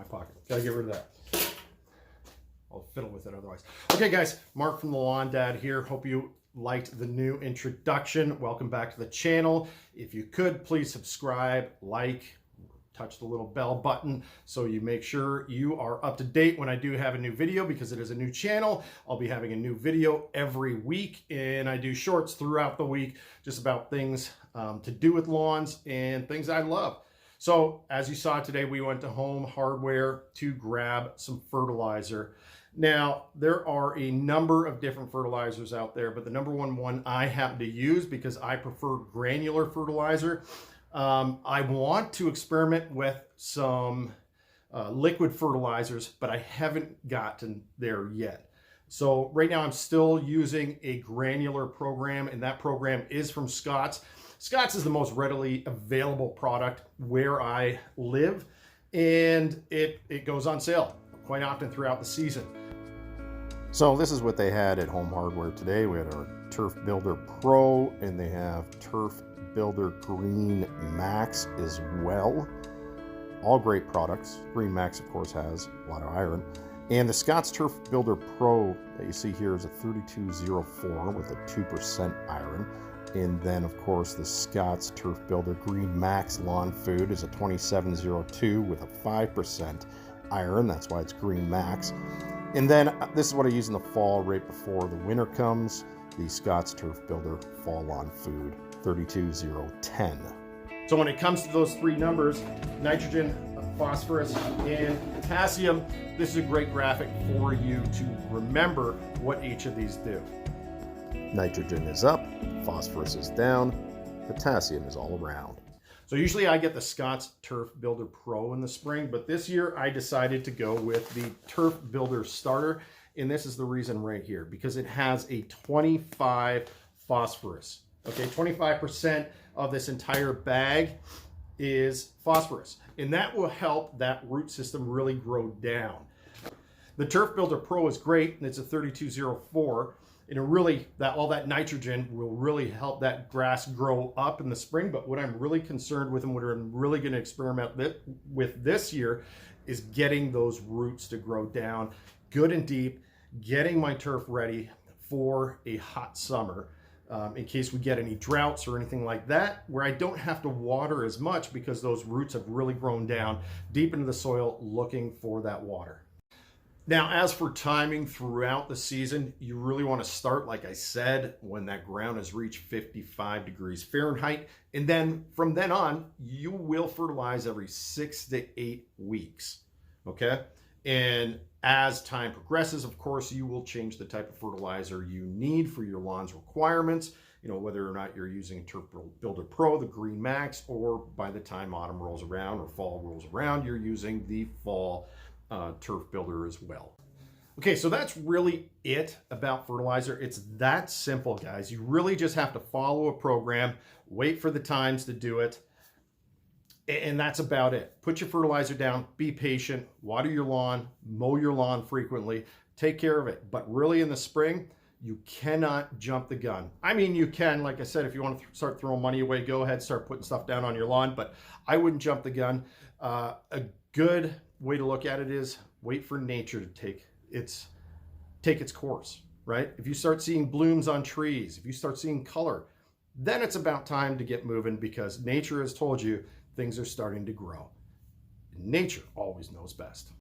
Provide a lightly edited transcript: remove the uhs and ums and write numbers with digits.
pocket. Gotta get rid of that. I'll fiddle with it otherwise. Okay, guys, Mark from the Lawn Dad here. Hope you liked the new introduction. Welcome back to the channel. If you could, please subscribe, like, touch the little bell button so you make sure you are up to date when I do have a new video, because it is a new channel. I'll be having a new video every week, and I do shorts throughout the week just about things to do with lawns and things I love. So as you saw today, we went to Home Hardware to grab some fertilizer. Now, there are a number of different fertilizers out there, but the number one I happen to use, because I prefer granular fertilizer. I want to experiment with some liquid fertilizers, but I haven't gotten there yet. So right now I'm still using a granular program, and that program is from Scott's. Scott's is the most readily available product where I live, and it goes on sale quite often throughout the season. So this is what they had at Home Hardware today. We had our Turf Builder Pro, and they have Turf Builder Green Max as well. All great products. Green Max, of course, has a lot of iron. And the Scott's Turf Builder Pro that you see here is a 3204 with a 2% iron. And then, of course, the Scott's Turf Builder Green Max Lawn Food is a 2702 with a 5% iron. That's why it's Green Max. And then this is what I use in the fall right before the winter comes. The Scott's Turf Builder Fall Lawn Food 32010. So when it comes to those three numbers, nitrogen, phosphorus, and potassium, this is a great graphic for you to remember what each of these do. Nitrogen is up, phosphorus is down, potassium is all around. So usually I get the Scott's Turf Builder Pro in the spring, but this year I decided to go with the Turf Builder Starter, and this is the reason right here, because it has a 25 phosphorus. Okay, 25% of this entire bag is phosphorus, and that will help that root system really grow down. The Turf Builder Pro is great, and it's a 3204, and it really, all that nitrogen will really help that grass grow up in the spring. But what I'm really concerned with, and what I'm really going to experiment with this year, is getting those roots to grow down good and deep, getting my turf ready for a hot summer. In case we get any droughts or anything like that, where I don't have to water as much because those roots have really grown down deep into the soil looking for that water. Now, as for timing throughout the season, you really want to start, like I said, when that ground has reached 55 degrees Fahrenheit. And then from then on, you will fertilize every 6 to 8 weeks. Okay? And as time progresses, of course, you will change the type of fertilizer you need for your lawn's requirements, you know, whether or not you're using Turf Builder Pro, the Green Max, or by the time autumn rolls around or fall rolls around, you're using the fall Turf Builder as well. Okay, so that's really it about fertilizer. It's that simple, guys. You really just have to follow a program, wait for the times to do it, and that's about it. Put your fertilizer down, be patient, water your lawn, mow your lawn frequently, take care of it. But really in the spring, you cannot jump the gun. I mean, you can, like I said, if you want to start throwing money away, go ahead, start putting stuff down on your lawn, but I wouldn't jump the gun. A good way to look at it is wait for nature to take its course, right? If you start seeing blooms on trees, if you start seeing color, then it's about time to get moving, because nature has told you things are starting to grow. Nature always knows best.